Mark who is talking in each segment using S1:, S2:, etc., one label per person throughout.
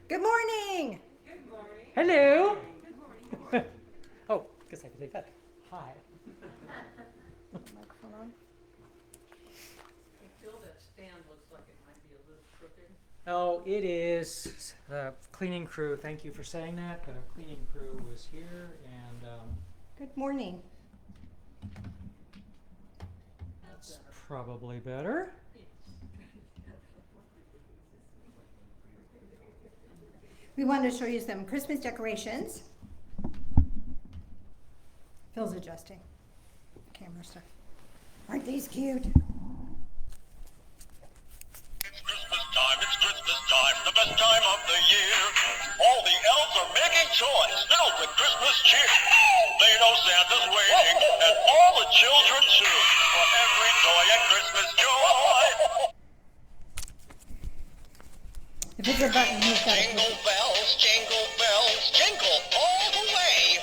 S1: Good morning.
S2: Hello. Oh, guess I can take that. Hi.
S1: Microphone on.
S3: I feel that stand looks like it might be a little crooked.
S2: Oh, it is. Cleaning crew, thank you for saying that. The cleaning crew was here and
S1: Good morning.
S2: that's probably better.
S1: We wanted to show you some Christmas decorations. Phil's adjusting camera stuff. Aren't these cute?
S4: It's Christmas time, the best time of the year. All the elves are making toys filled with Christmas cheer. They know Santa's waiting, and all the children too, for every toy and Christmas joy.
S1: If it's a button, he's got to push it.
S4: Jingle bells, jingle all the way.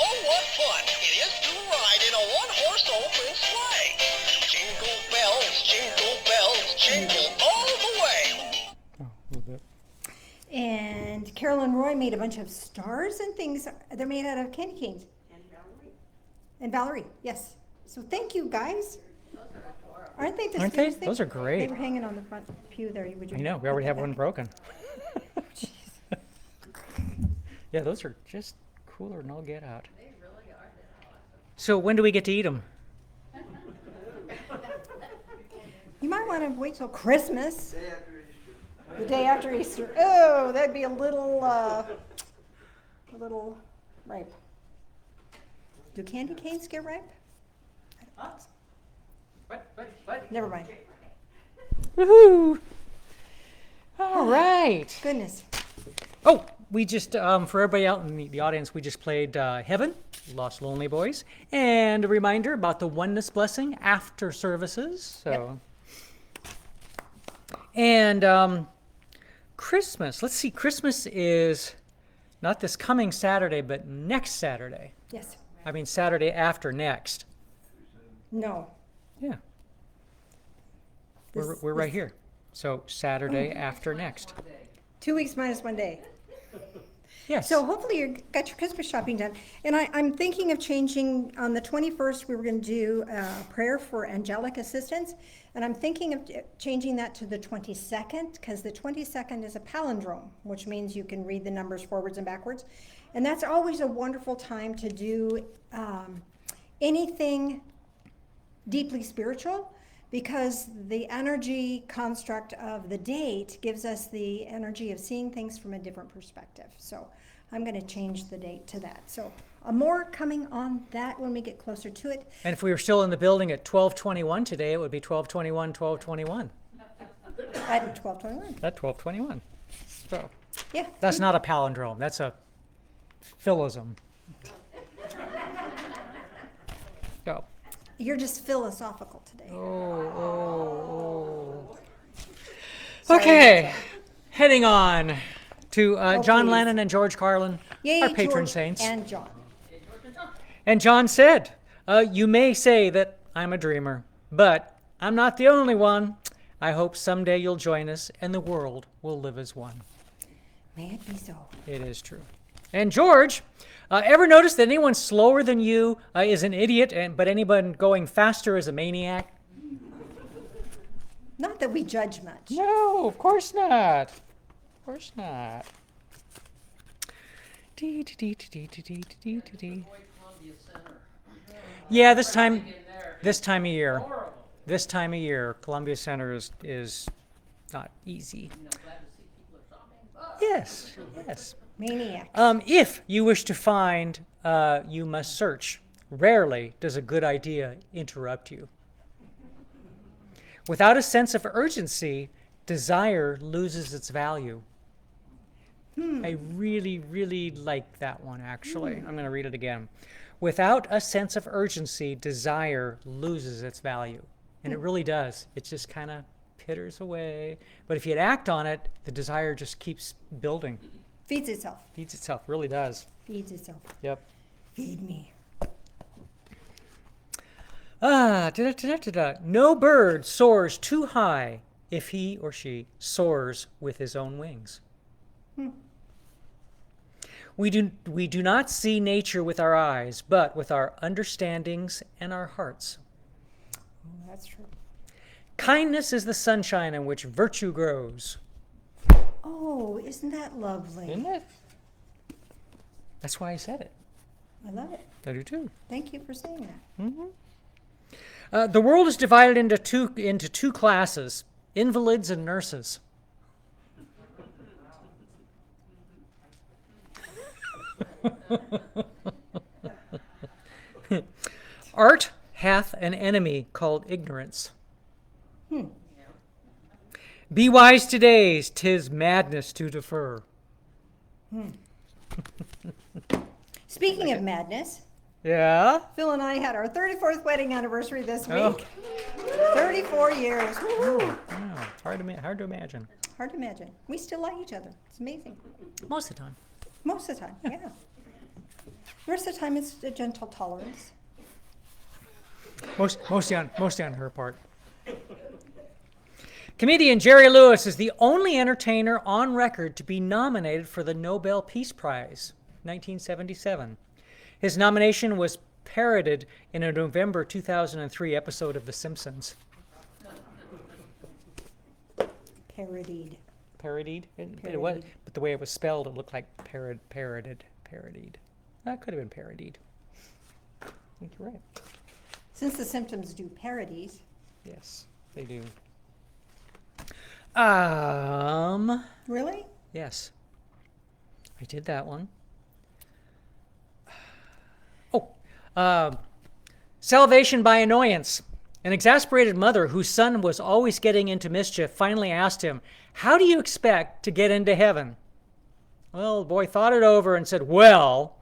S4: Oh, what fun it is to ride in a one-horse open sleigh. Jingle bells, jingle all the way.
S2: Oh, a little bit.
S1: And Carol and Roy made a bunch of stars and things. They're made out of candy canes. And Valerie, yes. So thank you, guys. Aren't they the
S2: Aren't they?
S1: cutest thing?
S2: Those are great.
S1: They were hanging on the front pew there. Would you
S2: I know, we already have one broken. Yeah, those are just cooler than all get out.
S3: They really are that awesome.
S2: So when do we get to eat them?
S1: You might want to wait till Christmas. The day after Easter. Oh, that'd be a little ripe. Do candy canes get ripe? I don't think so.
S3: What?
S1: Never mind.
S2: Woohoo! All right.
S1: Goodness.
S2: Oh, we just, for everybody out in the audience, we just played Heaven, Lost Lonely Boys, and a reminder about the Oneness Blessing after services. So, and Christmas. Let's see, Christmas is not this coming Saturday, but next Saturday.
S1: Yes.
S2: I mean, Saturday after next.
S1: No.
S2: Yeah,
S1: This-
S2: we're right here. So Saturday after next.
S1: 2 weeks minus 1 day.
S2: Yes.
S1: So hopefully you got your Christmas shopping done. And I'm thinking of changing, on the 21st, we were going to do a prayer for angelic assistance. And I'm thinking of changing that to the 22nd, because the 22nd is a palindrome, which means you can read the numbers forwards and backwards. And that's always a wonderful time to do anything deeply spiritual, because the energy construct of the date gives us the energy of seeing things from a different perspective. So I'm going to change the date to that. So more coming on that when we get closer to it.
S2: And if we were still in the building at 12:21 today, it would be 12:21, 12:21.
S1: At 12:21.
S2: At 12:21. So
S1: Yeah.
S2: that's not a palindrome. That's a philism. Go.
S1: You're just philosophical today.
S2: Oh.
S1: Sorry.
S2: Okay. Heading on to John
S1: please.
S2: Lennon and George Carlin,
S1: Yay,
S2: our patron
S1: George
S2: saints.
S1: and John.
S2: And John said, you may say that I'm a dreamer, but I'm not the only one. I hope someday you'll join us and the world will live as one.
S1: May it be so.
S2: It is true. And George, ever notice that anyone slower than you is an idiot, but anyone going faster is a maniac?
S1: Not that we judge much.
S2: No, of course not. Of course not. Dee, dee, dee, dee, dee, dee, dee, dee, dee.
S3: Columbia Center.
S2: Yeah, this time
S3: In there.
S2: of year.
S3: Horrible.
S2: This time of year, Columbia Center is not easy.
S3: You know, glad to see people are shopping.
S2: Yes, yes.
S1: Maniac.
S2: If you wish to find, you must search. Rarely does a good idea interrupt you. Without a sense of urgency, desire loses its value. I really, really like that one, actually. I'm going to read it again. Without a sense of urgency, desire loses its value. And it really does. It just kind of pitters away. But if you act on it, the desire just keeps building.
S1: Feeds itself.
S2: Feeds itself, really does.
S1: Feeds itself.
S2: Yep.
S1: Feed me.
S2: No bird soars too high if he or she soars with his own wings. We do not see nature with our eyes, but with our understandings and our hearts.
S1: Oh, that's true.
S2: Kindness is the sunshine in which virtue grows.
S1: Oh, isn't that lovely?
S2: Isn't it? That's why I said it.
S1: I love it.
S2: I do too.
S1: Thank you for saying that.
S2: The world is divided into two classes, invalids and nurses. Art hath an enemy called ignorance. Be wise today, 'tis madness to defer.
S1: Speaking of madness,
S2: Yeah?
S1: Phil and I had our 34th wedding anniversary this
S2: Oh.
S1: week. 34 years. Woo-hoo.
S2: Oh, hard to imagine.
S1: Hard to imagine. We still like each other. It's amazing.
S2: Most of the time.
S1: Most of the time, yeah. The rest of the time, it's a gentle tolerance.
S2: Mostly on her part. Comedian Jerry Lewis is the only entertainer on record to be nominated for the Nobel Peace Prize, 1977. His nomination was parodied in a November 2003 episode of The Simpsons.
S1: Parodied.
S2: Parodied? It was, but the way it was spelled, it looked like parodied. That could have been parodied. I think you're right.
S1: Since the Simpsons do parodies.
S2: Yes, they do.
S1: Really?
S2: Yes. I did that one. Oh, salvation by annoyance. An exasperated mother whose son was always getting into mischief finally asked him, "How do you expect to get into heaven?" Well, the boy thought it over and said, "Well,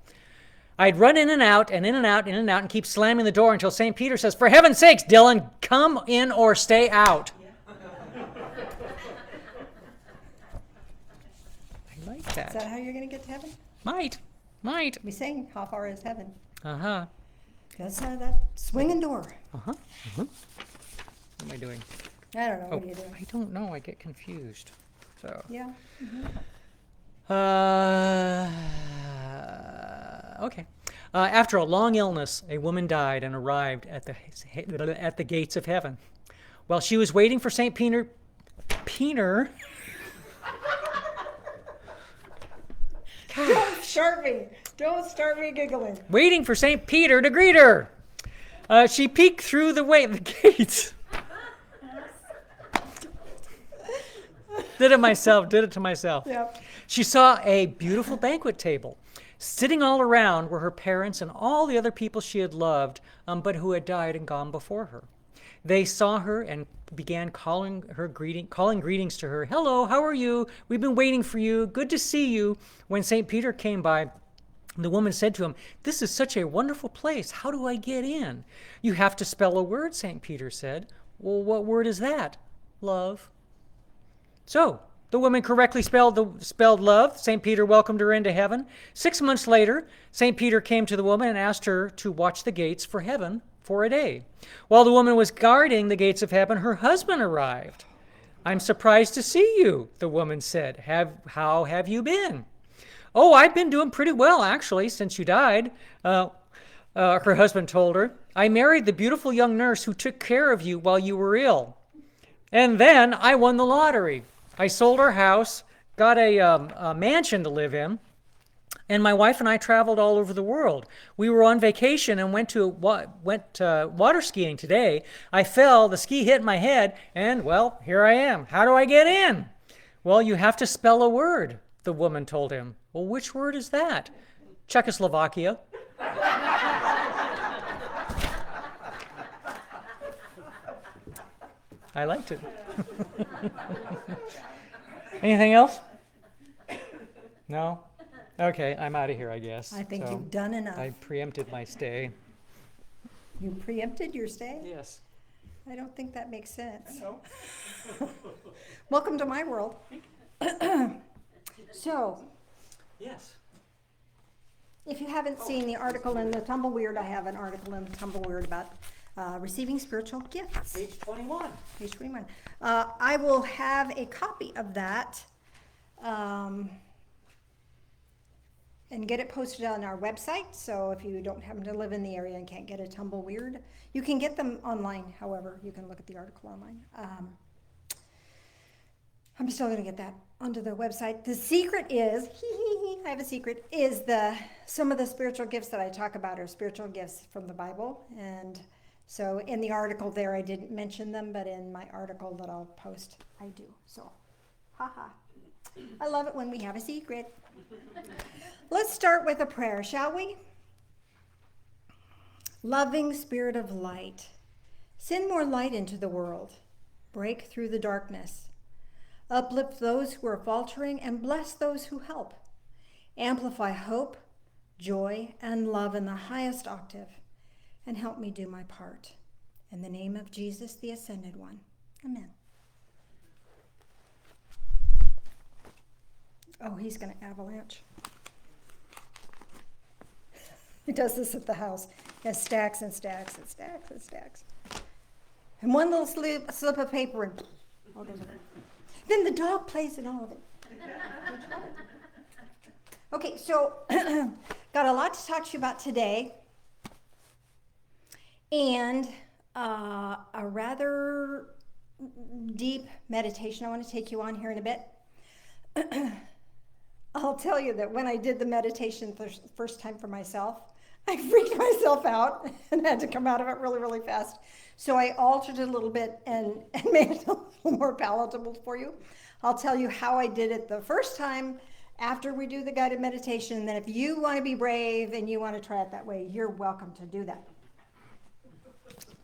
S2: I'd run in and out and in and out, in and out, and keep slamming the door until St. Peter says, 'For heaven's sakes, Dylan, come in or stay out.'" I like
S1: Is
S2: that.
S1: that how you're going to get to heaven?
S2: Might.
S1: We saying, how far is heaven?
S2: Uh-huh.
S1: That's that swinging door.
S2: What am I doing?
S1: I don't know. What are you doing?
S2: I don't know. I get confused. So.
S1: Yeah.
S2: Okay. After a long illness, a woman died and arrived at the gates of heaven. While she was waiting for St. Peter,
S1: Don't start me giggling.
S2: waiting for St. Peter to greet her, she peeked through the gates. Did it to myself.
S1: Yep.
S2: She saw a beautiful banquet table. Sitting all around were her parents and all the other people she had loved, but who had died and gone before her. They saw her and began calling greetings to her. "Hello, how are you? We've been waiting for you. Good to see you." When St. Peter came by, the woman said to him, "This is such a wonderful place. How do I get in?" "You have to spell a word," St. Peter said. "Well, what word is that?" "Love." So, the woman correctly spelled love. St. Peter welcomed her into heaven. 6 months later, St. Peter came to the woman and asked her to watch the gates for heaven for a day. While the woman was guarding the gates of heaven, her husband arrived. "I'm surprised to see you," the woman said. How have you been?" "Oh, I've been doing pretty well, actually, since you died," her husband told her. "I married the beautiful young nurse who took care of you while you were ill. And then I won the lottery. I sold our house, got a mansion to live in, and my wife and I traveled all over the world. We were on vacation and went water skiing today. I fell, the ski hit my head, and, well, here I am. How do I get in?" "Well, you have to spell a word," the woman told him. "Well, which word is that?" "Czechoslovakia." I liked it. Anything else? No? Okay, I'm out of here, I guess.
S1: I think
S2: So,
S1: you've done enough.
S2: I preempted my stay.
S1: You preempted your stay?
S2: Yes.
S1: I don't think that makes sense. Welcome to my world. So,
S2: Yes.
S1: if you haven't seen the article in the Tumbleweird, I have an article in the Tumbleweird about receiving spiritual gifts.
S2: Page 21.
S1: Page 21. I will have a copy of that and get it posted on our website. So if you don't happen to live in the area and can't get a Tumbleweird, you can get them online. However, you can look at the article online. I'm still going to get that onto the website. The secret is, I have a secret, is some of the spiritual gifts that I talk about are spiritual gifts from the Bible. And so in the article there, I didn't mention them, but in my article that I'll post, I do. So, haha. I love it when we have a secret. Let's start with a prayer, shall we? Loving Spirit of light, send more light into the world. Break through the darkness. Uplift those who are faltering and bless those who help. Amplify hope, joy, and love in the highest octave, and help me do my part. In the name of Jesus, the Ascended One. Amen. Oh, he's going to avalanche. He does this at the house. He has stacks and stacks and stacks and stacks. And one little slip of paper and all goes over. Then the dog plays in all of it. Okay, so got a lot to talk to you about today. And a rather deep meditation I want to take you on here in a bit. I'll tell you that when I did the meditation the first time for myself, I freaked myself out and had to come out of it really, really fast. So I altered it a little bit and made it a little more palatable for you. I'll tell you how I did it the first time after we do the guided meditation. And then if you want to be brave and you want to try it that way, you're welcome to do that.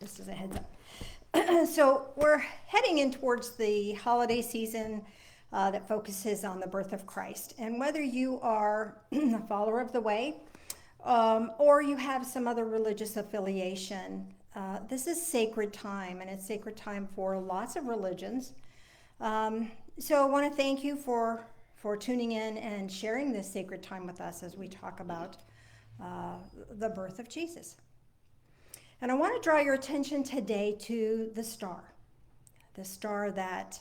S1: Just as a heads up. So we're heading in towards the holiday season that focuses on the birth of Christ. And whether you are a follower of the way or you have some other religious affiliation, this is sacred time, and it's sacred time for lots of religions. So I want to thank you for tuning in and sharing this sacred time with us as we talk about the birth of Jesus. And I want to draw your attention today to the star that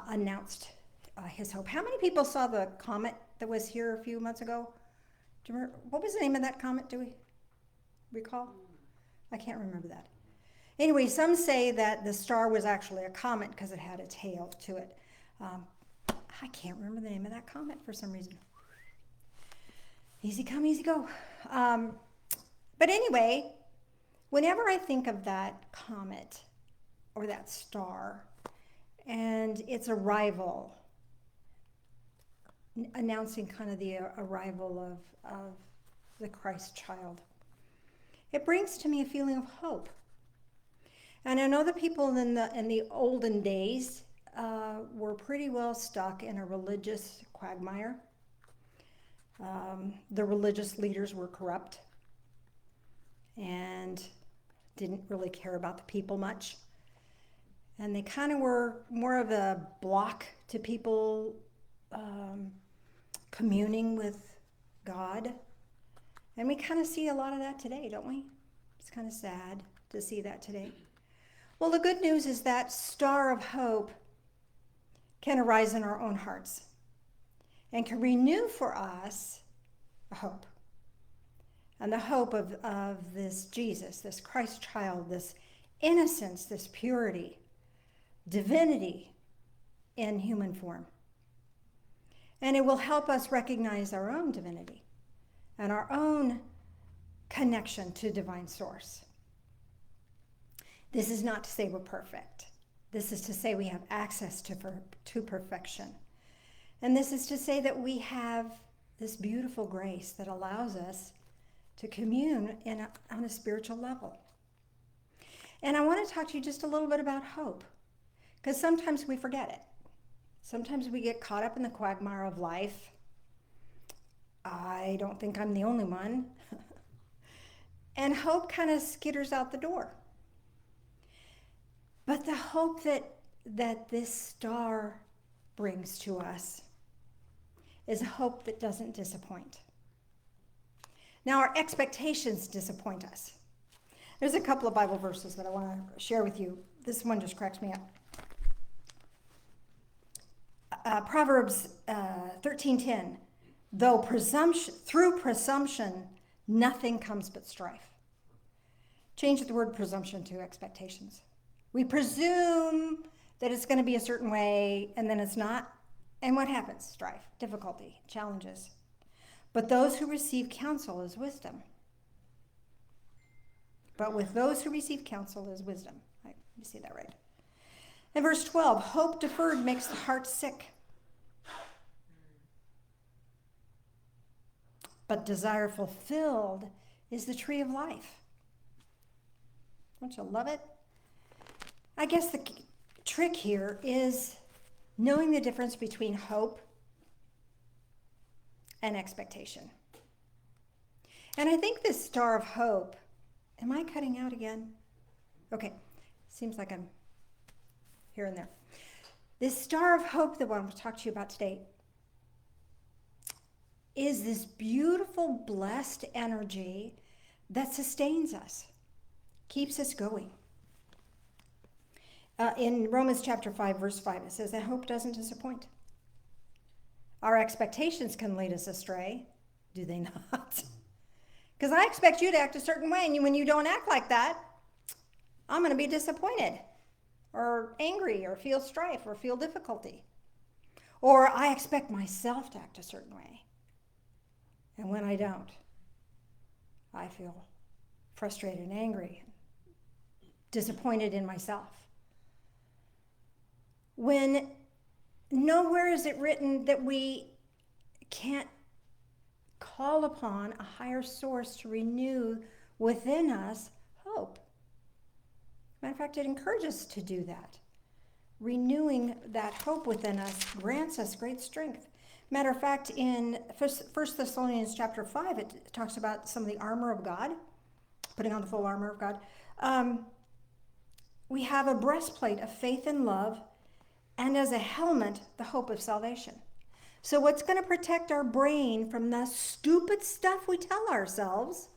S1: announced his hope. How many people saw the comet that was here a few months ago? Do you remember, what was the name of that comet? Do we recall? I can't remember that. Anyway, some say that the star was actually a comet because it had a tail to it. I can't remember the name of that comet for some reason. Easy come, easy go. But anyway, whenever I think of that comet or that star and its arrival, announcing kind of the arrival of the Christ child, it brings to me a feeling of hope. And I know the people in the olden days were pretty well stuck in a religious quagmire. The religious leaders were corrupt and didn't really care about the people much. And they kind of were more of a block to people communing with God. And we kind of see a lot of that today, don't we? It's kind of sad to see that today. Well, the good news is that star of hope can arise in our own hearts and can renew for us a hope. And the hope of this Jesus, this Christ child, this innocence, this purity, divinity in human form. And it will help us recognize our own divinity and our own connection to divine source. This is not to say we're perfect. This is to say we have access to perfection. And this is to say that we have this beautiful grace that allows us to commune on a spiritual level. And I want to talk to you just a little bit about hope, because sometimes we forget it. Sometimes we get caught up in the quagmire of life. I don't think I'm the only one. And hope kind of skitters out the door. But the hope that this star brings to us is a hope that doesn't disappoint. Now, our expectations disappoint us. There's a couple of Bible verses that I want to share with you. This one just cracks me up. Proverbs 13:10. though through presumption, nothing comes but strife. Change the word presumption to expectations. We presume that it's going to be a certain way, and then it's not. And what happens? Strife, difficulty, challenges. But those who receive counsel is wisdom. But with those who receive counsel is wisdom. You see that right. In verse 12, hope deferred makes the heart sick, but desire fulfilled is the tree of life. Don't you love it? I guess the trick here is knowing the difference between hope and expectation. And I think this star of hope, am I cutting out again? Okay, seems like I'm here and there. This star of hope that I want to talk to you about today is this beautiful, blessed energy that sustains us, keeps us going. In Romans chapter 5, verse 5, it says that hope doesn't disappoint. Our expectations can lead us astray, do they not? Because I expect you to act a certain way, and when you don't act like that, I'm going to be disappointed or angry or feel strife or feel difficulty. Or I expect myself to act a certain way, and when I don't, I feel frustrated and angry, disappointed in myself. When nowhere is it written that we can't call upon a higher source to renew within us hope. Matter of fact, it encourages us to do that. Renewing that hope within us grants us great strength. Matter of fact, in 1 Thessalonians chapter 5, it talks about some of the armor of God, putting on the full armor of God. We have a breastplate of faith and love, and as a helmet, the hope of salvation. So what's going to protect our brain from the stupid stuff we tell ourselves?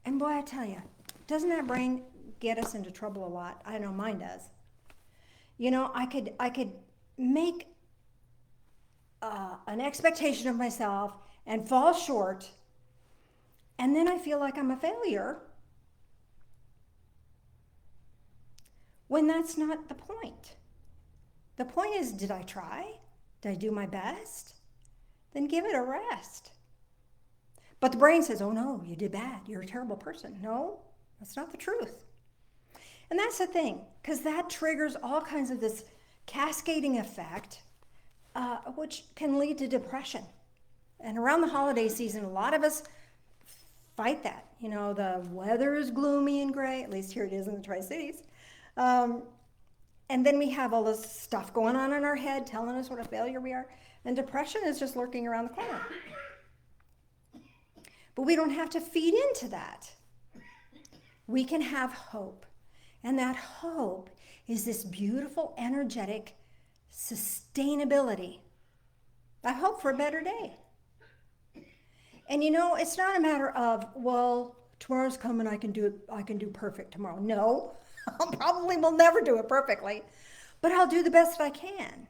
S1: And boy, I tell you, doesn't that brain get us into trouble a lot? I know mine does. You know, I could make an expectation of myself and fall short, and then I feel like I'm a failure, when that's not the point. The point is, did I try? Did I do my best? Then give it a rest. But the brain says, oh no, you did bad. You're a terrible person. No, that's not the truth. And that's the thing, because that triggers all kinds of this cascading effect, which can lead to depression. And around the holiday season, a lot of us fight that. You know, the weather is gloomy and gray, at least here it is in the Tri-Cities. And then we have all this stuff going on in our head telling us what a failure we are. And depression is just lurking around the corner. But we don't have to feed into that. We can have hope. And that hope is this beautiful, energetic sustainability. I hope for a better day. And you know, it's not a matter of, well, tomorrow's coming, I can do perfect tomorrow. No. I probably will never do it perfectly, but I'll do the best I can.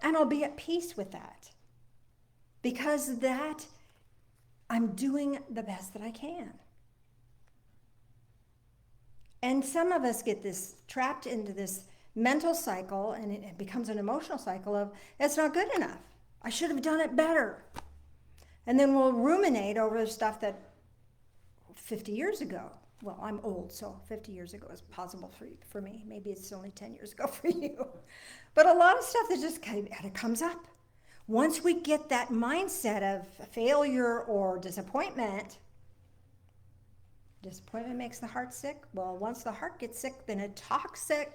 S1: And I'll be at peace with that. Because that, I'm doing the best that I can. And some of us get this trapped into this mental cycle, and it becomes an emotional cycle of, it's not good enough. I should have done it better. And then we'll ruminate over the stuff that 50 years ago, well, I'm old, so 50 years ago is possible for me. Maybe it's only 10 years ago for you. But a lot of stuff that just kind of comes up. Once we get that mindset of failure or disappointment makes the heart sick. Well, once the heart gets sick, then a toxic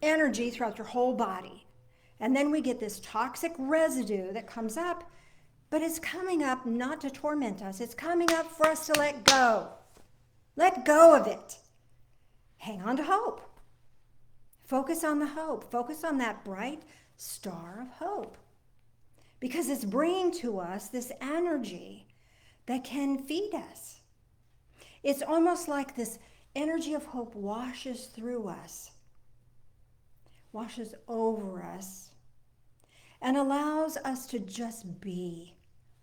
S1: energy throughout your whole body. And then we get this toxic residue that comes up, but it's coming up not to torment us. It's coming up for us to let go. Let go of it. Hang on to hope. Focus on the hope. Focus on that bright star of hope. Because it's bringing to us this energy that can feed us. It's almost like this energy of hope washes through us, washes over us. and allows us to just be.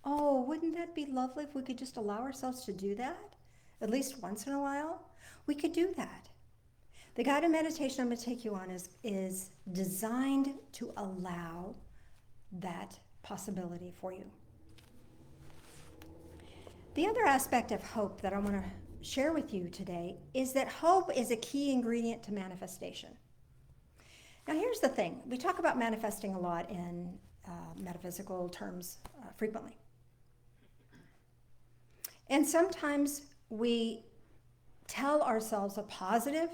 S1: Oh, wouldn't that be lovely if we could just allow ourselves to do that? At least once in a while? We could do that. The guided meditation I'm going to take you on is designed to allow that possibility for you. The other aspect of hope that I want to share with you today is that hope is a key ingredient to manifestation. Now, here's the thing. We talk about manifesting a lot in metaphysical terms frequently. And sometimes we tell ourselves a positive,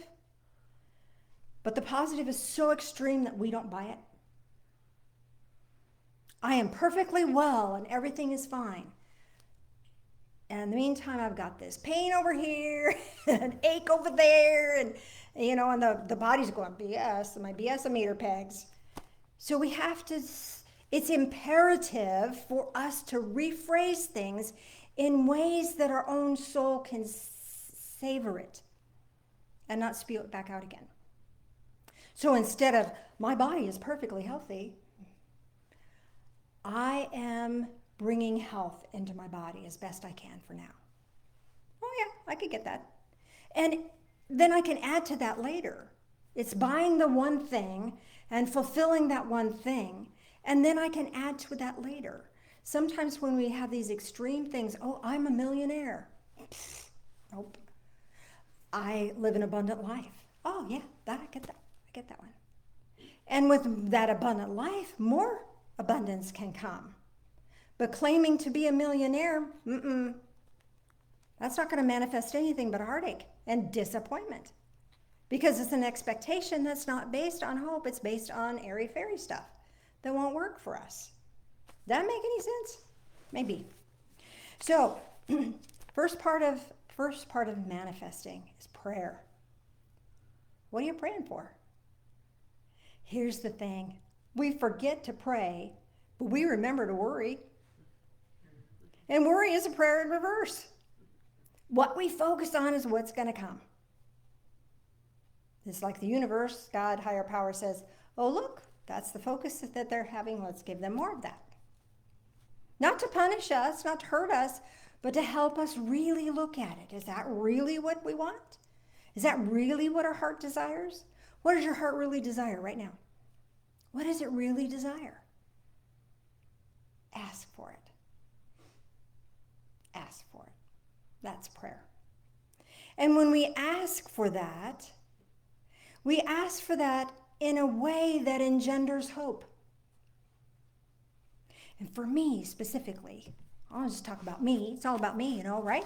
S1: but the positive is so extreme that we don't buy it. I am perfectly well and everything is fine. And in the meantime, I've got this pain over here, an ache over there, and and the body's going, BS, and my BS meter pegs. So we have to, it's imperative for us to rephrase things in ways that our own soul can savor it and not spew it back out again. So instead of, my body is perfectly healthy, I am bringing health into my body as best I can for now. Oh yeah, I could get that. And then I can add to that later. It's buying the one thing and fulfilling that one thing, and then I can add to that later. Sometimes when we have these extreme things, oh, I'm a millionaire. Nope. I live an abundant life. Oh yeah, I get that one. And with that abundant life, more abundance can come. But claiming to be a millionaire, that's not going to manifest anything but heartache and disappointment. Because it's an expectation that's not based on hope, it's based on airy-fairy stuff that won't work for us. Does that make any sense? Maybe. So, first part of manifesting is prayer. What are you praying for? Here's the thing. We forget to pray, but we remember to worry. And worry is a prayer in reverse. What we focus on is what's going to come. It's like the universe, God, higher power says, oh, look, that's the focus that they're having. Let's give them more of that. Not to punish us, not to hurt us, but to help us really look at it. Is that really what we want? Is that really what our heart desires? What does your heart really desire right now? What does it really desire? Ask for it. Ask for it. That's prayer. And when we ask for that in a way that engenders hope. And for me specifically, I'll just talk about me. It's all about me, right?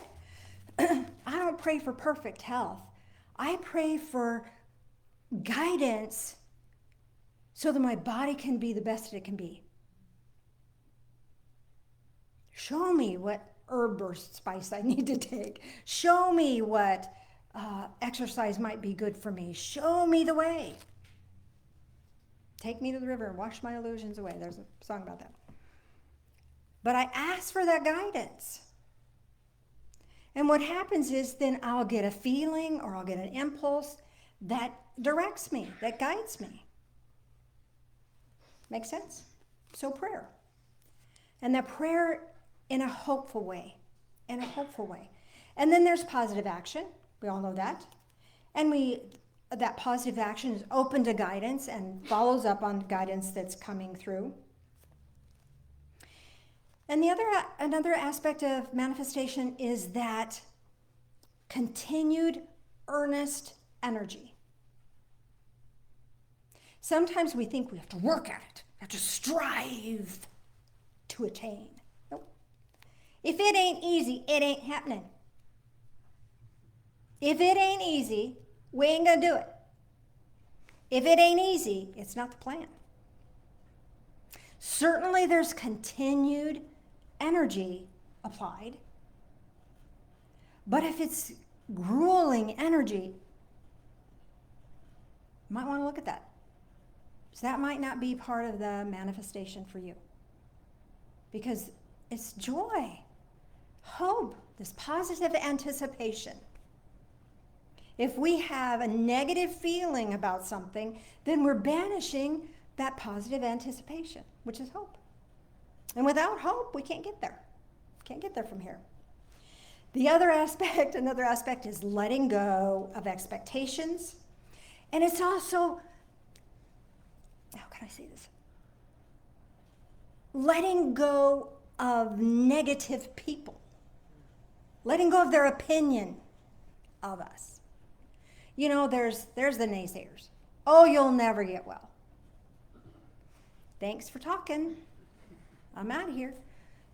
S1: I don't pray for perfect health. I pray for guidance so that my body can be the best that it can be. Show me what herb or spice I need to take. Show me what exercise might be good for me. Show me the way. Take me to the river and wash my illusions away. There's a song about that. But I ask for that guidance. And what happens is then I'll get a feeling or I'll get an impulse that directs me, that guides me. Make sense? So prayer. And that prayer in a hopeful way, And then there's positive action. We all know that. And that positive action is open to guidance and follows up on guidance that's coming through. And another aspect of manifestation is that continued earnest energy. Sometimes we think we have to work at it, we have to strive to attain. Nope. If it ain't easy, it ain't happening. If it ain't easy, we ain't gonna do it. If it ain't easy, it's not the plan. Certainly there's continued energy applied, but if it's grueling energy, you might want to look at that. So that might not be part of the manifestation for you, because it's joy, hope, this positive anticipation. If we have a negative feeling about something, then we're banishing that positive anticipation, which is hope. And without hope, we can't get there. Can't get there from here. Another aspect is letting go of expectations. And it's also, how can I say this? Letting go of negative people. Letting go of their opinion of us. You know, there's the naysayers. Oh, you'll never get well. Thanks for talking. I'm out of here.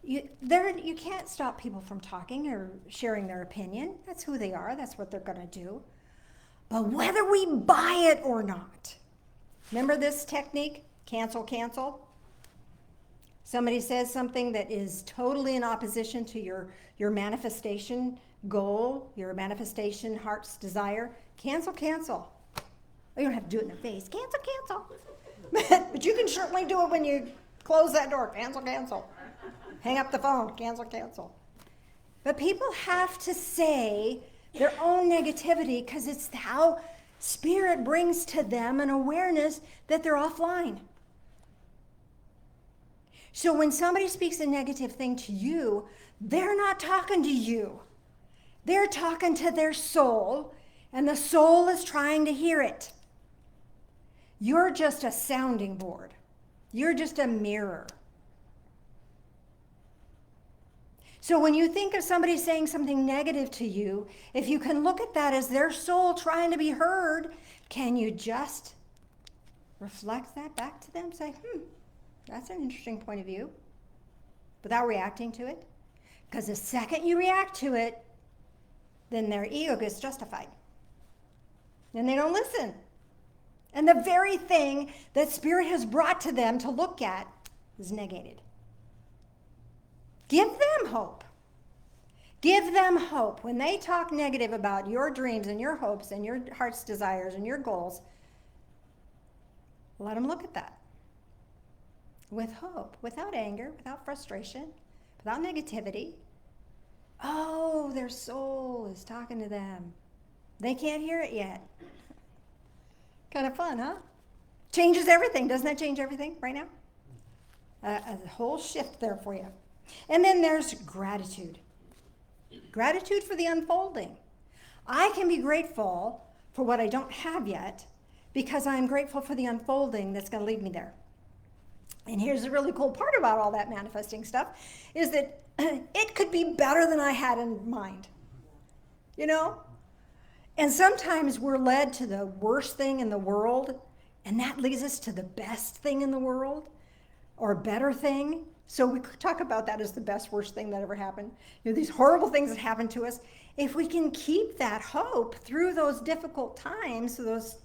S1: You can't stop people from talking or sharing their opinion. That's who they are. That's what they're going to do. But whether we buy it or not, remember this technique? Cancel, cancel. Somebody says something that is totally in opposition to your manifestation goal, your manifestation heart's desire. Cancel, cancel. Oh, you don't have to do it in the face. Cancel, cancel. But you can certainly do it when you close that door. Cancel, cancel. Hang up the phone. Cancel, cancel. But people have to say their own negativity because it's how Spirit brings to them an awareness that they're offline. So when somebody speaks a negative thing to you, they're not talking to you. They're talking to their soul, and the soul is trying to hear it. You're just a sounding board. You're just a mirror. So when you think of somebody saying something negative to you, if you can look at that as their soul trying to be heard, can you just reflect that back to them? Say, that's an interesting point of view, without reacting to it. Because the second you react to it, then their ego gets justified. And they don't listen. And the very thing that Spirit has brought to them to look at is negated. Give them hope. Give them hope. When they talk negative about your dreams and your hopes and your heart's desires and your goals, let them look at that. With hope, without anger, without frustration, without negativity. Oh, their soul is talking to them. They can't hear it yet. Kind of fun, huh? Changes everything. Doesn't that change everything right now? A whole shift there for you. And then there's gratitude. Gratitude for the unfolding. I can be grateful for what I don't have yet because I'm grateful for the unfolding that's going to lead me there. And here's the really cool part about all that manifesting stuff is that it could be better than I had in mind. You know? And sometimes we're led to the worst thing in the world, and that leads us to the best thing in the world or a better thing. So we could talk about that as the best, worst thing that ever happened. You know, these horrible things that happen to us. If we can keep that hope through those difficult times, those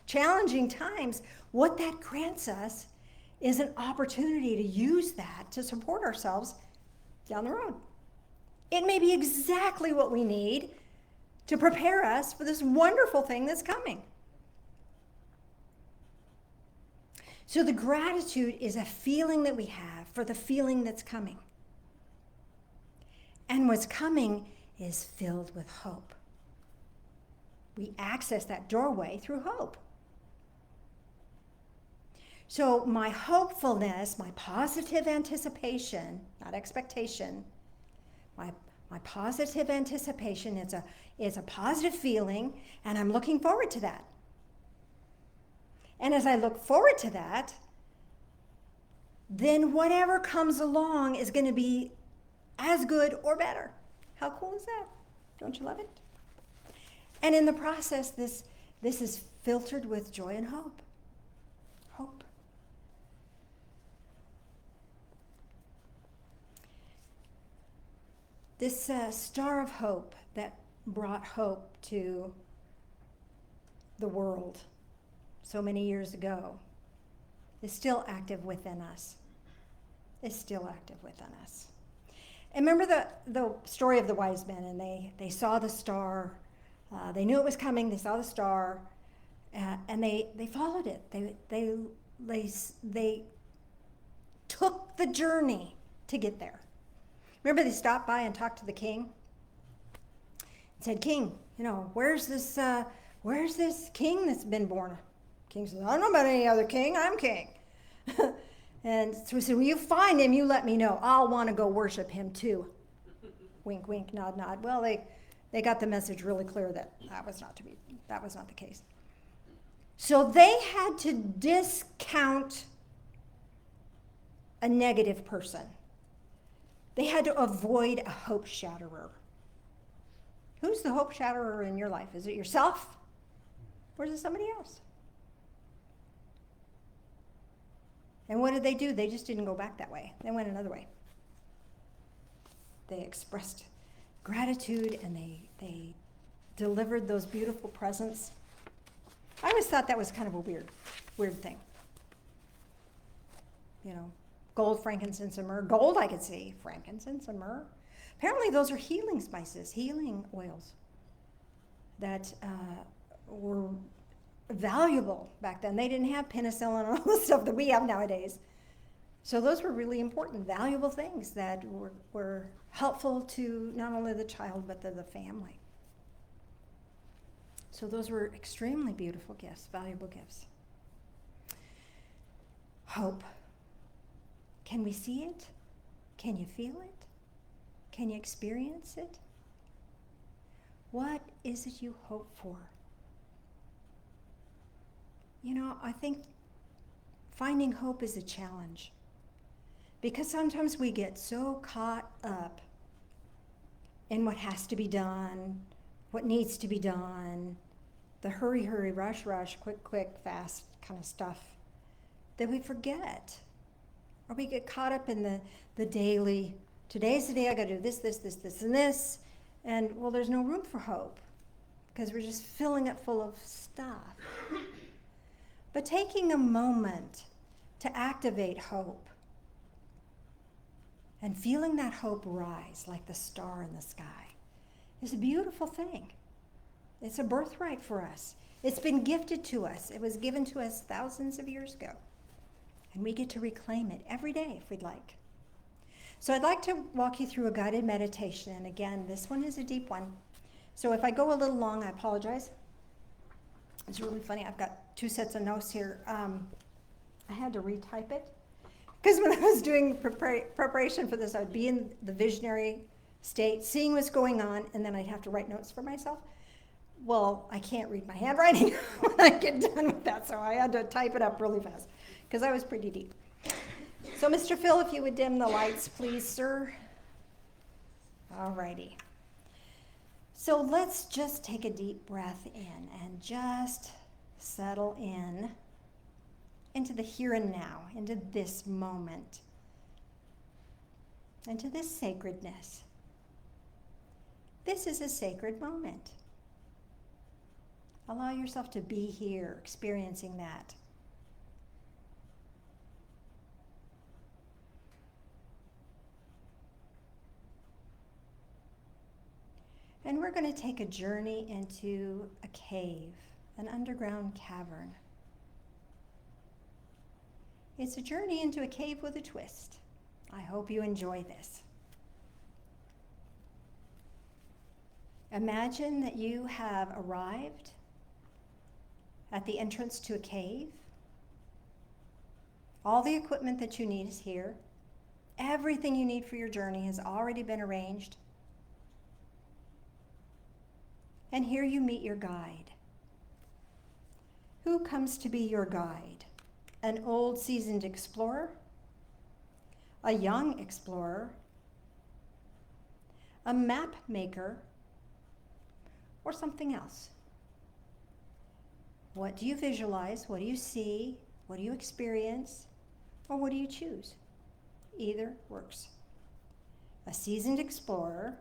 S1: challenging times, what that grants us is an opportunity to use that to support ourselves down the road. It may be exactly what we need to prepare us for this wonderful thing that's coming. So the gratitude is a feeling that we have for the feeling that's coming. And what's coming is filled with hope. We access that doorway through hope. So my hopefulness, my positive anticipation, not expectation, my positive anticipation, it's a positive feeling, and I'm looking forward to that. And as I look forward to that, then whatever comes along is going to be as good or better. How cool is that? Don't you love it? And in the process, this is filtered with joy and hope. Hope. This star of hope that brought hope to the world so many years ago is still active within us. Is still active within us. And remember the story of the wise men, and they saw the star. They knew it was coming. They saw the star, and they followed it. They took the journey to get there. Remember, they stopped by and talked to the king and said, "King, you know, where's this king that's been born?" King says, "I don't know about any other king. I'm king." And so we said, when you find him, you let me know. I'll want to go worship him too. Wink, wink, nod, nod. Well, they got the message really clear that was not the case. So they had to discount a negative person. They had to avoid a hope shatterer. Who's the hope shatterer in your life? Is it yourself? Or is it somebody else? And what did they do? They just didn't go back that way. They went another way. They expressed gratitude and they delivered those beautiful presents. I always thought that was kind of a weird thing. You know, gold, frankincense, and myrrh. Gold, I could see. Frankincense and myrrh. Apparently those are healing spices, healing oils that were valuable back then. They didn't have penicillin and all the stuff that we have nowadays. So those were really important, valuable things that were helpful to not only the child, but to the family. So those were extremely beautiful gifts, valuable gifts. Hope. Can we see it? Can you feel it? Can you experience it? What is it you hope for? You know, I think finding hope is a challenge because sometimes we get so caught up in what has to be done, what needs to be done, the hurry, hurry, rush, rush, quick, quick, fast kind of stuff that we forget. Or we get caught up in the daily, today's the day I got to do this, this, this, this, and this. And, well, there's no room for hope because we're just filling it full of stuff. But taking a moment to activate hope and feeling that hope rise like the star in the sky is a beautiful thing. It's a birthright for us. It's been gifted to us. It was given to us thousands of years ago. And we get to reclaim it every day if we'd like. So I'd like to walk you through a guided meditation. And again, this one is a deep one. So if I go a little long, I apologize. It's really funny. I've got 2 sets of notes here. I had to retype it because when I was doing preparation for this, I'd be in the visionary state, seeing what's going on, and then I'd have to write notes for myself. Well, I can't read my handwriting when I get done with that, so I had to type it up really fast because I was pretty deep. So, Mr. Phil, if you would dim the lights, please, sir. All righty. So let's just take a deep breath in and just settle into the here and now, into this moment, into this sacredness. This is a sacred moment. Allow yourself to be here, experiencing that. And we're going to take a journey into a cave, an underground cavern. It's a journey into a cave with a twist. I hope you enjoy this. Imagine that you have arrived at the entrance to a cave. All the equipment that you need is here. Everything you need for your journey has already been arranged. And here you meet your guide. Who comes to be your guide? An old seasoned explorer? A young explorer? A map maker? Or something else? What do you visualize? What do you see? What do you experience? Or what do you choose? Either works. A seasoned explorer,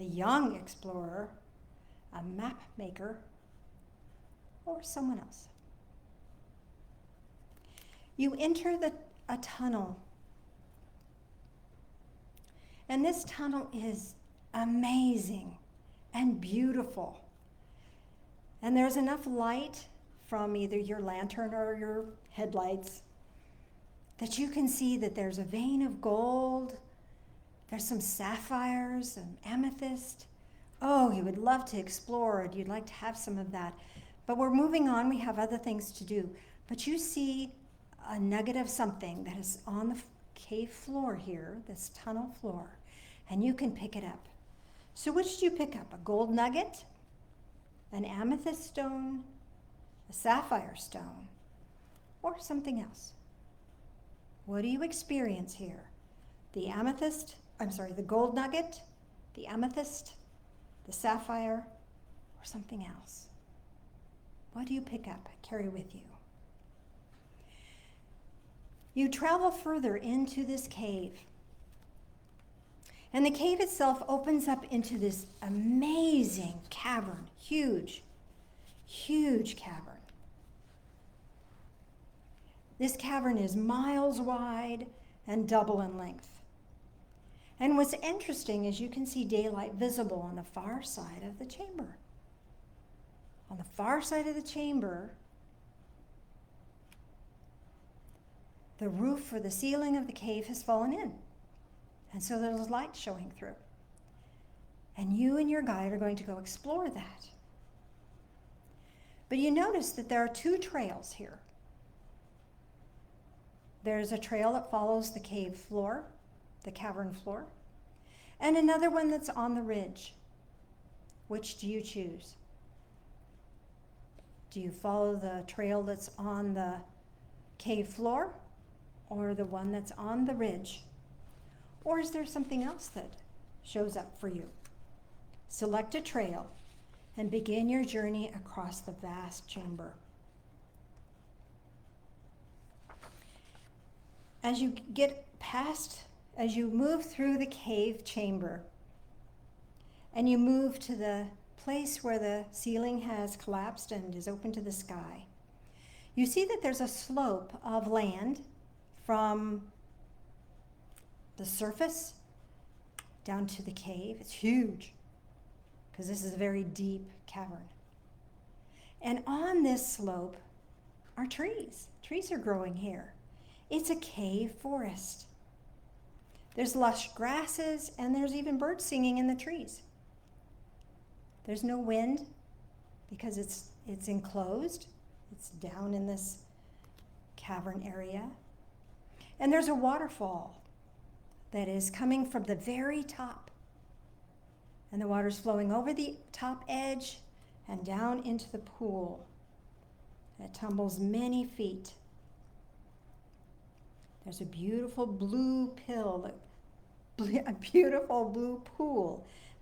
S1: a young explorer, a map maker, or someone else. You enter a tunnel. And this tunnel is amazing and beautiful. And there's enough light from either your lantern or your headlights that you can see that there's a vein of gold, there's some sapphires and amethyst. Oh, you would love to explore it. You'd like to have some of that. But we're moving on. We have other things to do. But you see a nugget of something that is on the cave floor here, this tunnel floor, and you can pick it up. So which do you pick up? A gold nugget, an amethyst stone, a sapphire stone, or something else? What do you experience here? The gold nugget, the amethyst, the sapphire, or something else? What do you pick up, carry with you? You travel further into this cave. And the cave itself opens up into this amazing cavern, huge, huge cavern. This cavern is miles wide and double in length. And what's interesting is you can see daylight visible on the far side of the chamber. On the far side of the chamber, the roof or the ceiling of the cave has fallen in. And so there's light showing through. And you and your guide are going to go explore that. But you notice that there are two trails here. There's a trail that follows the cave floor, the cavern floor, and another one that's on the ridge. Which do you choose? Do you follow the trail that's on the cave floor or the one that's on the ridge? Or is there something else that shows up for you? Select a trail and begin your journey across the vast chamber. As you move through the cave chamber and you move to the place where the ceiling has collapsed and is open to the sky, you see that there's a slope of land from the surface down to the cave. It's huge because this is a very deep cavern. And on this slope are trees. Trees are growing here. It's a cave forest. There's lush grasses and there's even birds singing in the trees. There's no wind because it's enclosed. It's down in this cavern area. And there's a waterfall that is coming from the very top. And the water's flowing over the top edge and down into the pool. It tumbles many feet. There's a beautiful blue pool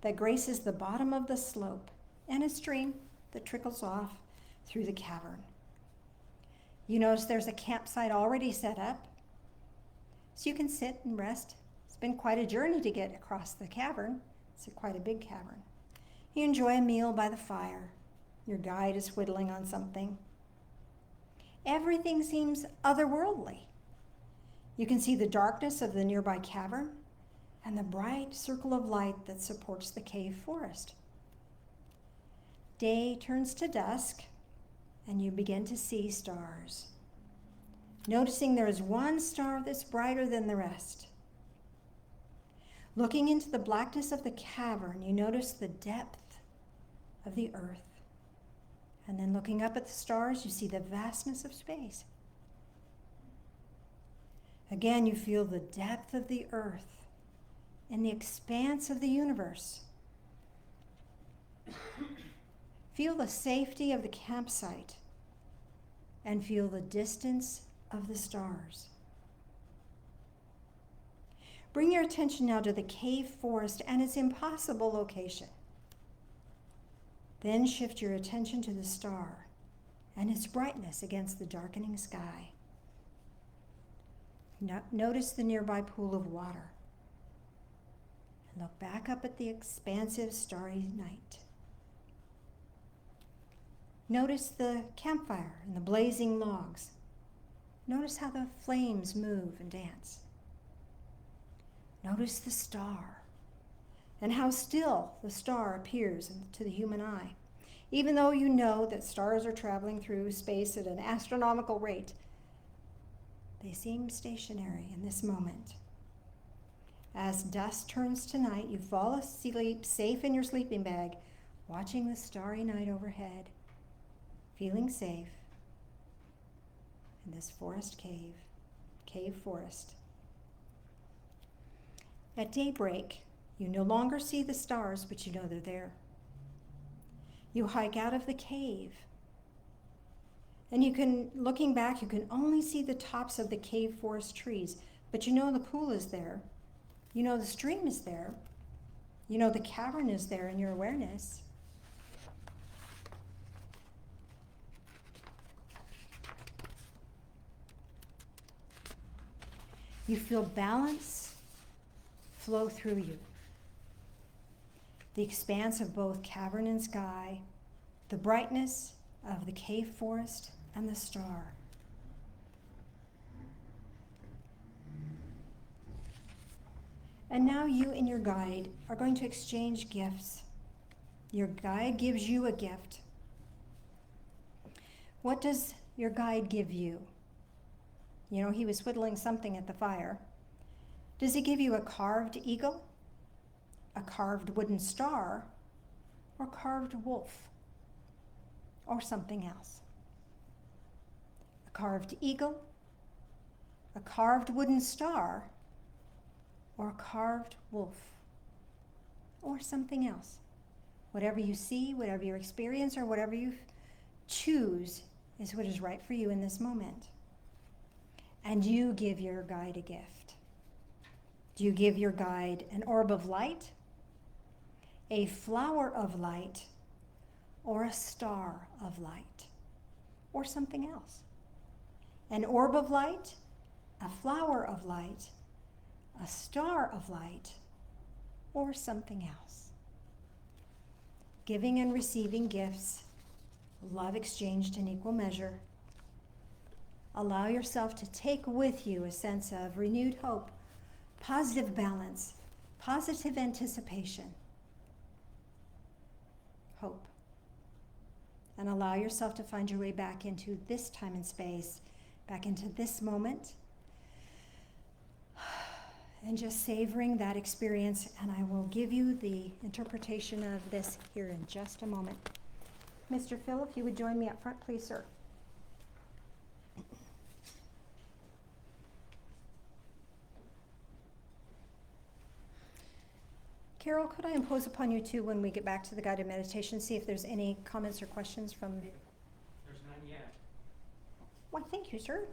S1: that graces the bottom of the slope, and a stream that trickles off through the cavern. You notice there's a campsite already set up, so you can sit and rest. It's been quite a journey to get across the cavern. It's quite a big cavern. You enjoy a meal by the fire. Your guide is whittling on something. Everything seems otherworldly. You can see the darkness of the nearby cavern and the bright circle of light that supports the cave forest. Day turns to dusk, and you begin to see stars. Noticing there is one star that's brighter than the rest. Looking into the blackness of the cavern, you notice the depth of the earth. And then looking up at the stars, you see the vastness of space. Again, you feel the depth of the earth and the expanse of the universe. Feel the safety of the campsite and feel the distance of the stars. Bring your attention now to the cave forest and its impossible location. Then shift your attention to the star and its brightness against the darkening sky. Notice the nearby pool of water. And look back up at the expansive starry night. Notice the campfire and the blazing logs. Notice how the flames move and dance. Notice the star and how still the star appears to the human eye. Even though you know that stars are traveling through space at an astronomical rate, they seem stationary in this moment. As dusk turns to night, you fall asleep safe in your sleeping bag, watching the starry night overhead, feeling safe in this forest cave forest. At daybreak, you no longer see the stars, but you know they're there. You hike out of the cave, and looking back, you can only see the tops of the cave forest trees, but you know the pool is there. You know the stream is there. You know the cavern is there in your awareness. You feel balance flow through you. The expanse of both cavern and sky, the brightness of the cave forest and the star. And now you and your guide are going to exchange gifts. Your guide gives you a gift. What does your guide give you? You know, he was whittling something at the fire. Does he give you a carved eagle, a carved wooden star, or carved wolf, or something else? A carved eagle, a carved wooden star, or a carved wolf, or something else. Whatever you see, whatever you experience, or whatever you choose is what is right for you in this moment. And you give your guide a gift. Do you give your guide an orb of light, a flower of light, or a star of light, or something else? An orb of light, a flower of light, a star of light, or something else? Giving and receiving gifts, love exchanged in equal measure. Allow yourself to take with you a sense of renewed hope, positive balance, positive anticipation. Hope. And allow yourself to find your way back into this time and space, back into this moment, and just savoring that experience. And I will give you the interpretation of this here in just a moment. Mr. Phil, if you would join me up front, please, sir. Carol, could I impose upon you too when we get back to the guided meditation, see if there's any comments or questions from...
S2: There's none yet.
S1: Why, thank you, sir.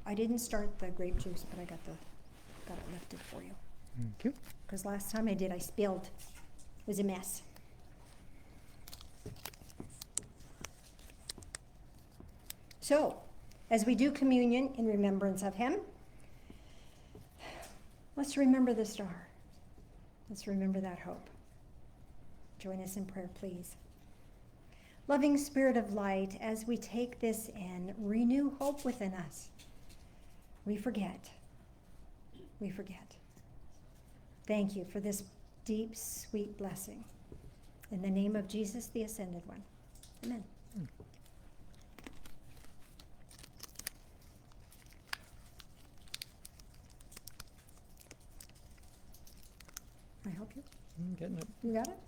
S1: I didn't start the grape juice, but I got it lifted for you.
S2: Thank you.
S1: Because last time I did, I spilled. It was a mess. So, as we do communion in remembrance of him, let's remember the star. Let's remember that hope. Join us in prayer, please. Loving Spirit of light, as we take this in, renew hope within us. We forget. We forget. Thank you for this deep, sweet blessing. In the name of Jesus, the Ascended One. Amen. Can I help you?
S2: I'm getting it.
S1: You got it?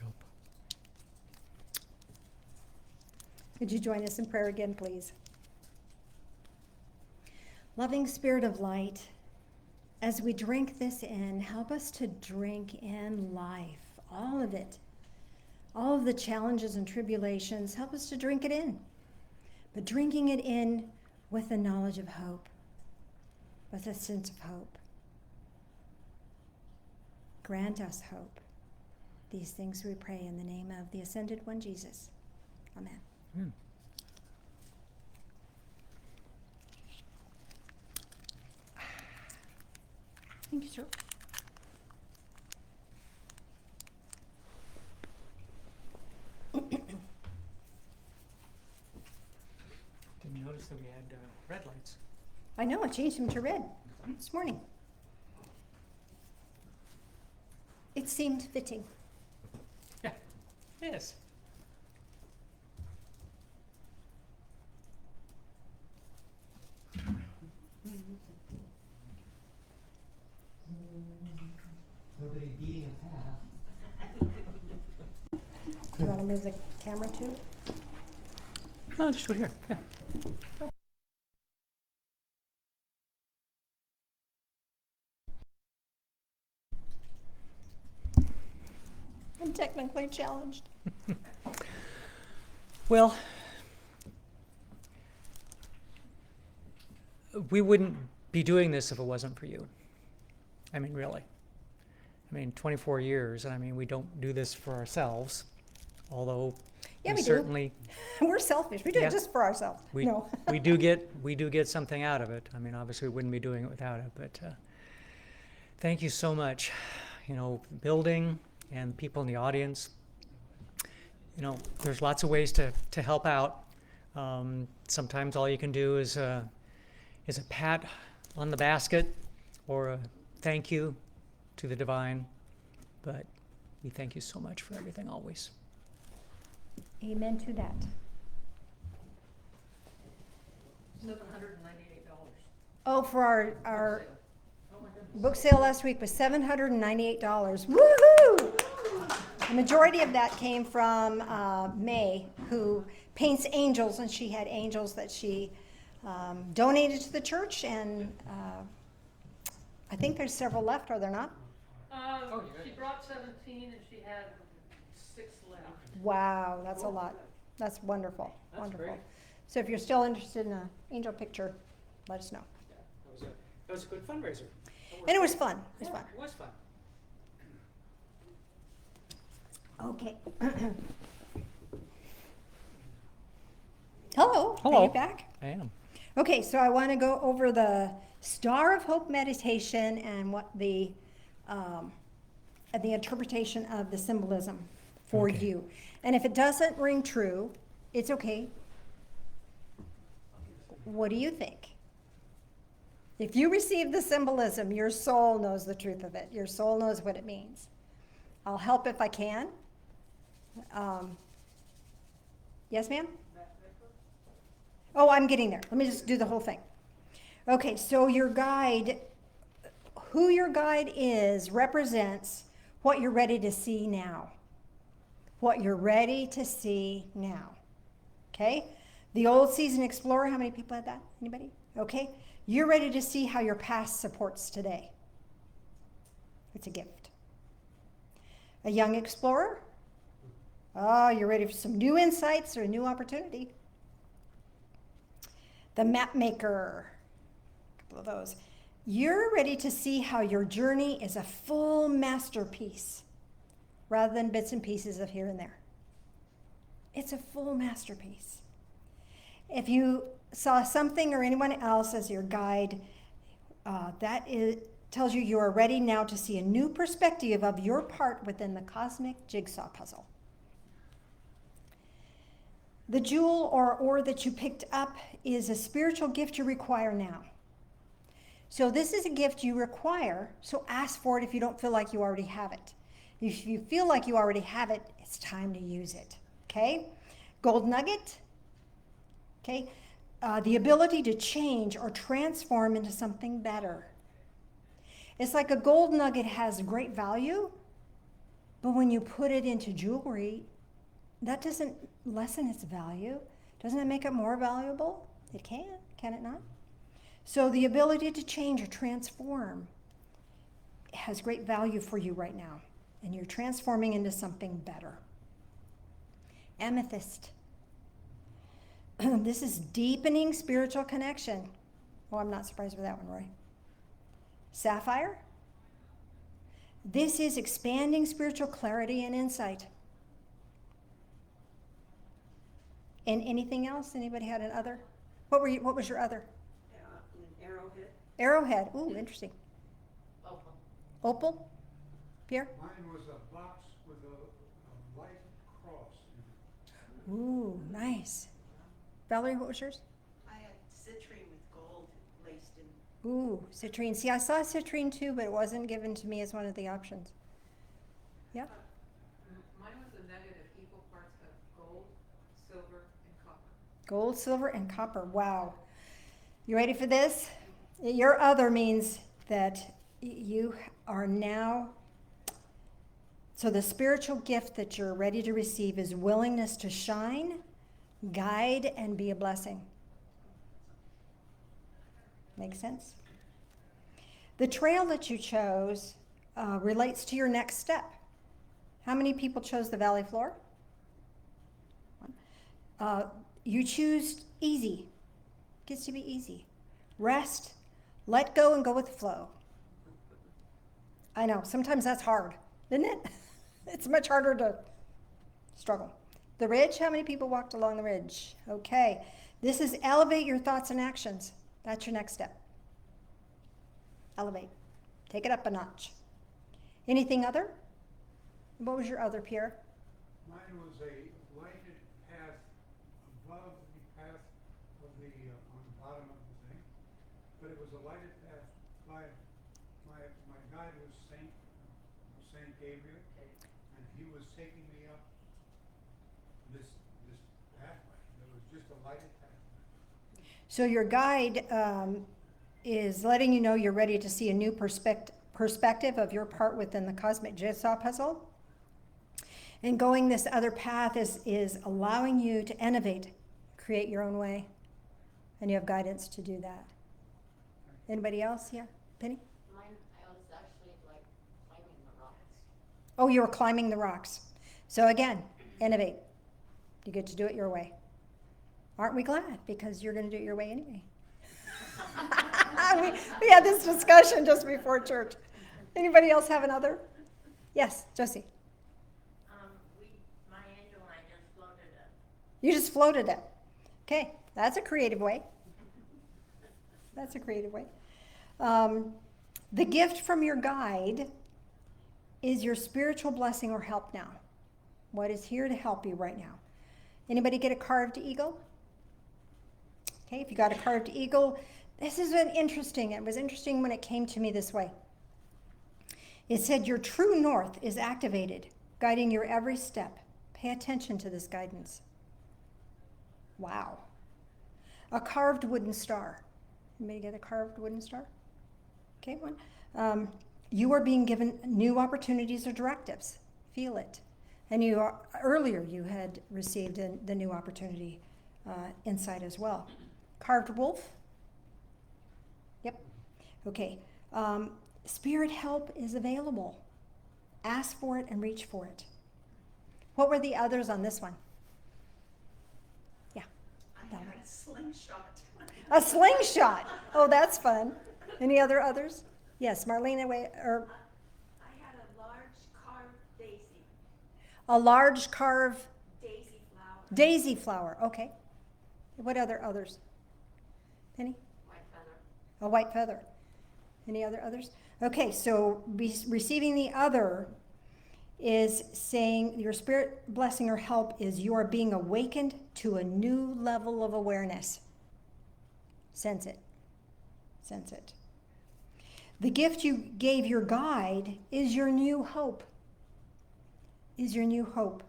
S2: Yup.
S1: Could you join us in prayer again, please? Loving Spirit of light, as we drink this in, help us to drink in life, all of it. All of the challenges and tribulations, help us to drink it in. But drinking it in with the knowledge of hope, with a sense of hope. Grant us hope. These things we pray in the name of the Ascended One, Jesus. Amen.
S2: Mm.
S1: Thank you, sir.
S2: Didn't notice that we had red lights.
S1: I know, I changed them to red this morning. It seemed fitting.
S2: Yeah, it is.
S5: Nobody beating a path.
S1: move the camera too?
S2: No, just do it here. Yeah.
S1: I'm technically challenged.
S2: Well, we wouldn't be doing this if it wasn't for you. I mean, really. I mean, 24 years, and I mean, we don't do this for ourselves, although
S1: Yeah, we do.
S2: certainly
S1: We're selfish. We do
S2: Yeah.
S1: it just for ourselves.
S2: we
S1: No.
S2: we do get something out of it. I mean, obviously, we wouldn't be doing it without it. But thank you so much. You know, building and people in the audience. You know, there's lots of ways to help out. Sometimes all you can do is a pat on the basket or a thank you to the divine. But we thank you so much for everything always.
S1: Amen to that.
S3: $798.
S1: Oh, for our
S3: Oh my goodness.
S1: book sale last week was $798. Woohoo! The majority of that came from May, who paints angels, and she had angels that she donated to the church, and I think there's several left, are there not?
S3: She brought 17 and she had 6 left.
S1: Wow, that's a lot. That's wonderful,
S2: That's
S1: wonderful.
S2: great.
S1: So if you're still interested in an angel picture, let us know.
S2: Yeah, that was a good fundraiser.
S1: And it was fun, it was fun.
S2: It was fun.
S1: Okay. Hello, are
S2: Hello.
S1: you back?
S2: I am.
S1: Okay, so I want to go over the Star of Hope meditation and what the interpretation of the symbolism for
S2: Okay.
S1: you. And if it doesn't ring true, it's okay. What do you think? If you receive the symbolism, your soul knows the truth of it. Your soul knows what it means. I'll help if I can. Yes, ma'am? Oh, I'm getting there. Let me just do the whole thing. Okay, so your guide, who your guide is, represents what you're ready to see now. What you're ready to see now. Okay? The old seasoned explorer, how many people had that? Anybody? Okay? You're ready to see how your past supports today. It's a gift. A young explorer? Oh, you're ready for some new insights or a new opportunity. The Mapmaker, a couple of those. You're ready to see how your journey is a full masterpiece rather than bits and pieces of here and there. It's a full masterpiece. If you saw something or anyone else as your guide, tells you are ready now to see a new perspective of your part within the cosmic jigsaw puzzle. The jewel or ore that you picked up is a spiritual gift you require now. So this is a gift you require, so ask for it if you don't feel like you already have it. If you feel like you already have it, it's time to use it, okay? Gold nugget, okay? The ability to change or transform into something better. It's like a gold nugget has great value, but when you put it into jewelry, that doesn't lessen its value. Doesn't it make it more valuable? It can it not? So the ability to change or transform has great value for you right now, and you're transforming into something better. Amethyst. This is deepening spiritual connection. Oh, I'm not surprised with that one, Roy. Sapphire. This is expanding spiritual clarity and insight. And anything else? Anybody had an other? What was your other?
S3: An arrowhead.
S1: Arrowhead. Ooh, interesting.
S3: Opal.
S1: Opal? Pierre?
S5: Mine was a box with a light cross in it.
S1: Ooh, nice. Valerie, what was yours?
S6: I had citrine with gold laced in.
S1: Ooh, citrine. See, I saw citrine too, but it wasn't given to me as one of the options. Yeah?
S3: Mine was a nugget of equal parts of gold, silver, and copper.
S1: Gold, silver, and copper. Wow. You ready for this? Your other means that you are now So the spiritual gift that you're ready to receive is willingness to shine, guide, and be a blessing. Make sense? The trail that you chose relates to your next step. How many people chose the valley floor? You choose easy. Gets to be easy. Rest, let go, and go with the flow. I know, sometimes that's hard, isn't it? It's much harder to struggle. The ridge, how many people walked along the ridge? Okay, this is elevate your thoughts and actions. That's your next step. Elevate. Take it up a notch. Anything other? What was your other, Pierre?
S5: Mine was a lighted path above the path of the, on the bottom of the thing, but it was a lighted path by, my guide was Saint Gabriel, and he was taking me up this pathway. It was just a lighted path.
S1: So your guide is letting you know you're ready to see a new perspective of your part within the cosmic jigsaw puzzle. And going this other path is allowing you to innovate, create your own way. And you have guidance to do that. Anybody else? Yeah, Penny?
S7: Mine, I was actually like climbing the rocks.
S1: Oh, you were climbing the rocks. So again, innovate. You get to do it your way. Aren't we glad? Because you're going to do it your way anyway. we had this discussion just before church. Anybody else have another? Yes, Josie.
S7: My angel and I just floated it.
S1: You just floated it. Okay, that's a creative way. That's a creative way. The gift from your guide is your spiritual blessing or help now. What is here to help you right now? Anybody get a carved eagle? Okay, if you got a carved eagle, this is interesting. It was interesting when it came to me this way. It said your true north is activated, guiding your every step. Pay attention to this guidance. Wow. A carved wooden star. Anybody get a carved wooden star? Okay, one. You are being given new opportunities or directives. Feel it. And earlier you had received the new opportunity insight as well. Carved wolf. Yep. Okay. Spirit help is available. Ask for it and reach for it. What were the others on this one? Yeah.
S6: I had a slingshot.
S1: A slingshot. Oh, that's fun. Any others? Yes, Marlene,
S6: I had a large carved daisy.
S1: a large carved
S6: Daisy flower.
S1: daisy flower. Okay. What others? Penny?
S7: White feather.
S1: A white feather. Any others? Okay, so receiving the other is saying your spirit blessing or help is you are being awakened to a new level of awareness. Sense it. Sense it. The gift you gave your guide is your new hope. Is your new hope.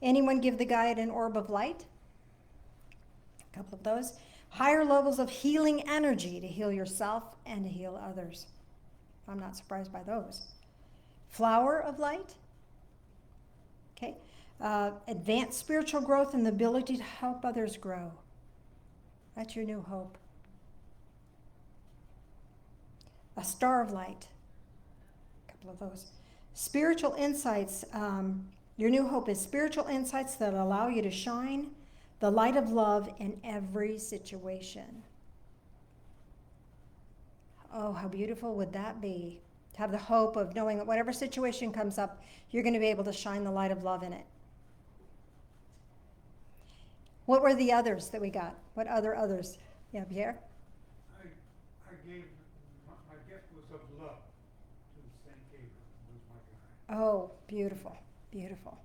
S1: Anyone give the guide an orb of light? A couple of those. Higher levels of healing energy to heal yourself and to heal others. I'm not surprised by those. Flower of light. Okay. Advanced spiritual growth and the ability to help others grow. That's your new hope. A star of light. A couple of those. Spiritual insights. Your new hope is spiritual insights that allow you to shine the light of love in every situation. Oh, how beautiful would that be? To have the hope of knowing that whatever situation comes up, you're going to be able to shine the light of love in it. What were the others that we got? What others? Yeah, Pierre?
S5: I gave, my gift was of love to Saint Gabriel, who was my guide.
S1: Oh, beautiful, beautiful.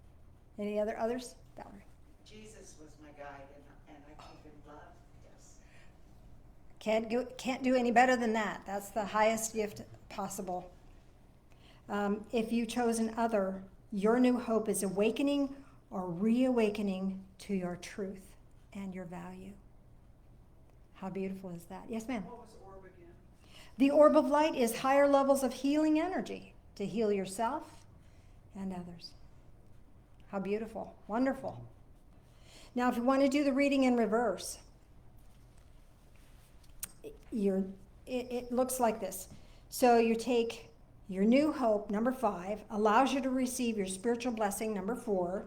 S1: Any others? Valerie?
S6: Jesus was my guide, and I gave him love. Yes.
S1: Can't do any better than that. That's the highest gift possible. If you chose an other, your new hope is awakening or reawakening to your truth and your value. How beautiful is that? Yes, ma'am.
S6: What was orb again?
S1: The orb of light is higher levels of healing energy to heal yourself and others. How beautiful. Wonderful. Now, if you want to do the reading in reverse, it looks like this. So you take your new hope, number 5, allows you to receive your spiritual blessing, number 4.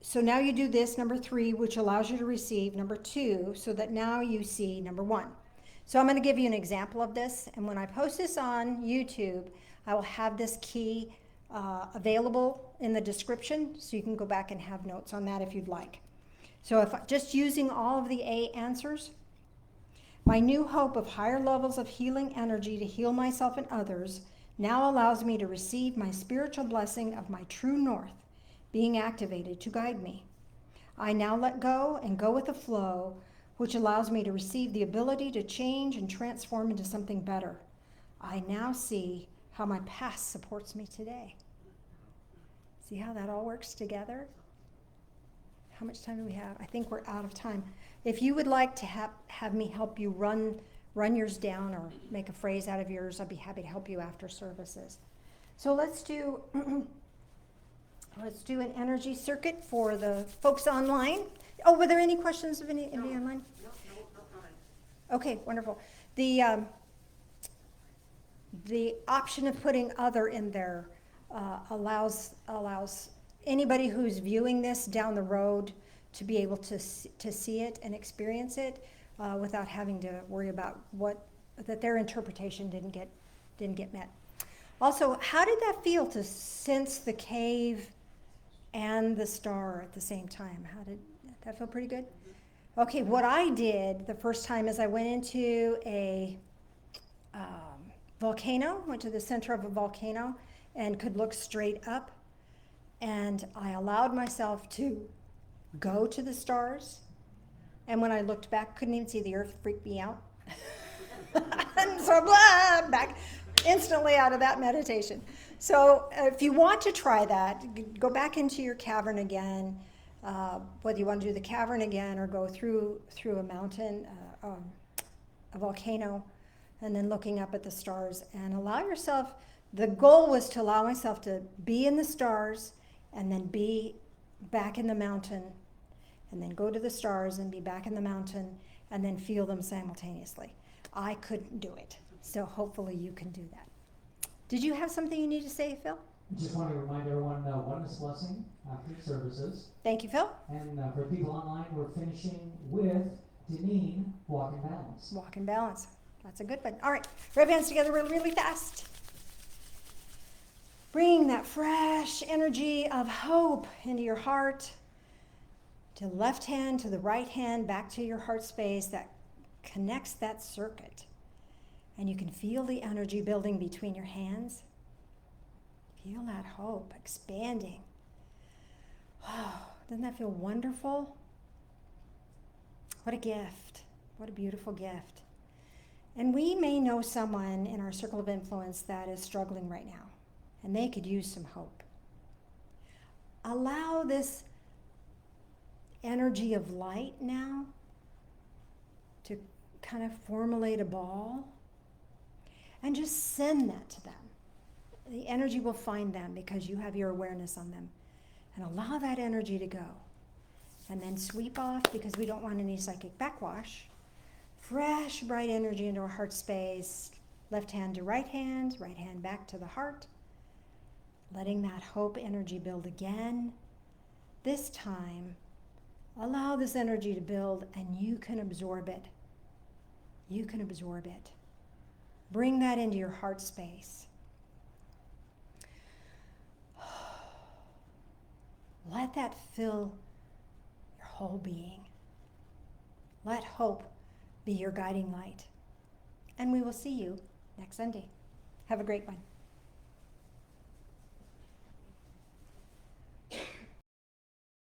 S1: So now you do this, number 3, which allows you to receive, number 2, so that now you see number 1. So I'm going to give you an example of this, and when I post this on YouTube, I will have this key available in the description, so you can go back and have notes on that if you'd like. So if just using all of the A answers, my new hope of higher levels of healing energy to heal myself and others now allows me to receive my spiritual blessing of my true north being activated to guide me. I now let go and go with the flow, which allows me to receive the ability to change and transform into something better. I now see how my past supports me today. See how that all works together? How much time do we have? I think we're out of time. If you would like to have me help you run yours down or make a phrase out of yours, I'd be happy to help you after services. So let's do an energy circuit for the folks online. Oh, were there any questions of any online?
S6: No comment.
S1: Okay, wonderful. The option of putting other in there allows anybody who's viewing this down the road to be able to see it and experience it without having to worry about that their interpretation didn't get met. Also, how did that feel to sense the cave and the star at the same time? How did that feel? Pretty good? Okay, what I did the first time is I went into a volcano, went to the center of a volcano and could look straight up, and I allowed myself to go to the stars, and when I looked back, couldn't even see the earth. Freaked me out. And so back instantly out of that meditation. So if you want to try that, go back into your cavern again, whether you want to do the cavern again or go through a mountain, a volcano, and then looking up at the stars, and allow yourself. The goal was to allow myself to be in the stars and then be back in the mountain, and then go to the stars and be back in the mountain, and then feel them simultaneously. I couldn't do it, so hopefully you can do that. Did you have something you need to say, Phil?
S8: Just want to remind everyone, oneness blessing after services.
S1: Thank you, Phil.
S8: And for people online, we're finishing with Deneen, Walk in Balance.
S1: Walk in balance. That's a good one. All right, rub hands together really, really fast. Bring that fresh energy of hope into your heart, to the left hand, to the right hand, back to your heart space that connects that circuit. And you can feel the energy building between your hands. Feel that hope expanding. Oh, doesn't that feel wonderful? What a gift. What a beautiful gift. And we may know someone in our circle of influence that is struggling right now, and they could use some hope. Allow this energy of light now to kind of formulate a ball, and just send that to them. The energy will find them because you have your awareness on them. And allow that energy to go. And then sweep off, because we don't want any psychic backwash. Fresh, bright energy into our heart space. Left hand to right hand back to the heart. Letting that hope energy build again. This time, allow this energy to build, and you can absorb it. You can absorb it. Bring that into your heart space. Let that fill your whole being. Let hope be your guiding light. And we will see you next Sunday. Have a great one.